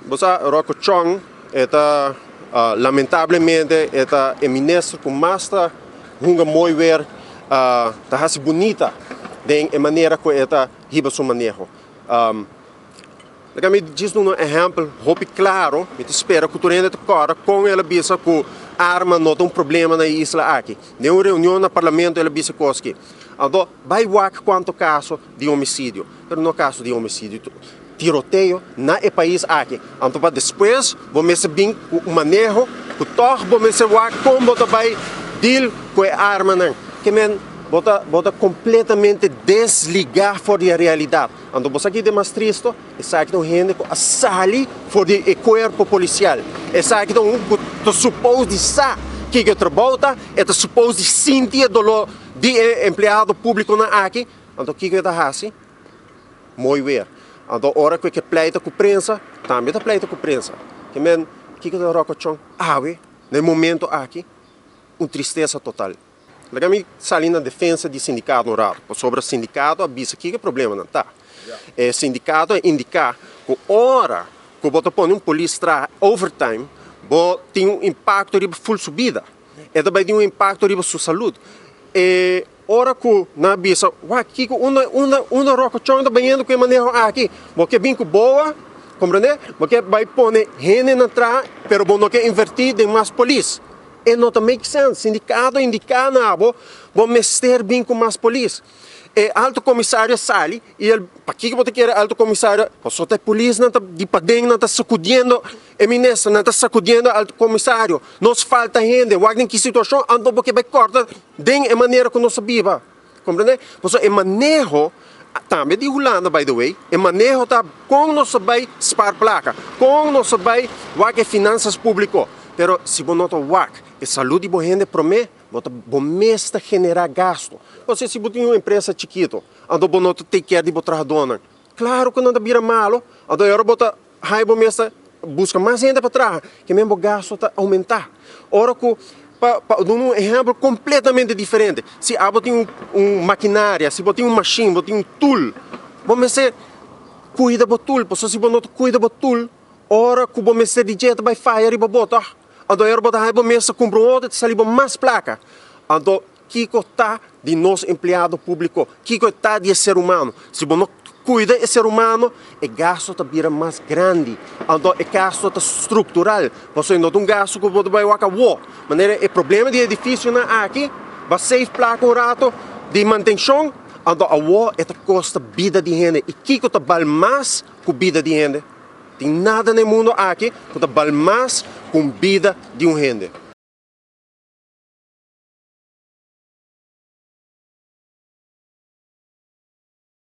Bosa Rocco Chong eta lamentavelmente eta o ministro com mais hunga mooi weer tá hasi bonita de maneira que eta riba seu manejo. Me diz um exemplo, roupa claro, me espera que tu rende cara com ela bisa com arma não tem um problema na isla aqui. De uma reunião no parlamento ela bisa coski. Então, vai wak quanto caso de homicídio, pero no caso de homicídio tiroteio na país aqui. Então, depois, vamos bem o manejo, o tor, vamos wak como vai deal com a arma não. Que men bota completamente desligar fora da realidade. Então, você aqui é mais triste, essa aqui não rende a sali fora do corpo policial. Essa aqui não supõe de sa que trabalha, é supõe de sentir dolor de empregado público na aqui. Então, o que está fazendo? Muito bem. Então, a hora que pleita com a prensa, também está pleita com a prensa. Que men, o que está rocochão? No momento aqui, uma tristeza total. Legal, sali na defesa de sindicato no raro. Sobre o sindicato, avisa que o problema não está. O sindicato indica que a hora que você põe um polícia overtime, tem um impacto sobre a full subida. E também tem um impacto sobre a sua saúde. E a hora que na avisa, que uma roca chão está banhando com a maneira aqui. Porque vem com boa, compreende? Porque vai pôr gente na trás, mas não quer invertir em mais polícia. E não make sense. Sindicato indica na vou mexer bem com mais polícia. E alto comissário sali e ele, para que você quer alto comissário? Só tem polícia não tá de padeng não tá sacudindo, e ministro não tá sacudindo alto comissário. Nos falta gente, em que situação ando porque vai cortar de maneira que não sabia, compreende? Porque o manejo também de Holanda, by the way, o manejo tá com não sabe spar placa, com não sabe que finanças público. Pero se você não tá a saúde de gente promete, você generar gasto. Você se você tem uma empresa chiquita, ando você take care de trabalhador. Claro que não tá vira malo, ando agora você busca mais gente para trás, que mesmo o gasto tá aumentar. Ora que para dar um exemplo completamente diferente, se você tem maquinária, se você tem machine, você tem um tool, você cuida do tool, porque se você não cuida do tool, ora que você de jeito vai fire e botar. Então, eu vou mesa com outro, saliba mais placa. Então, que está de nosso empregado público, que está de ser humano. Se você não cuida do ser humano, o gasto está mais grande. Então, o gasto está estrutural. Você não tem um gasto que você vai acabar. Mas o problema do edifício aqui, vai ser placa um rato de manutenção. Então, a custa vida de gente. E que está mais com vida de gente? Tem nada no mundo aqui que vale mais com a vida de um gente.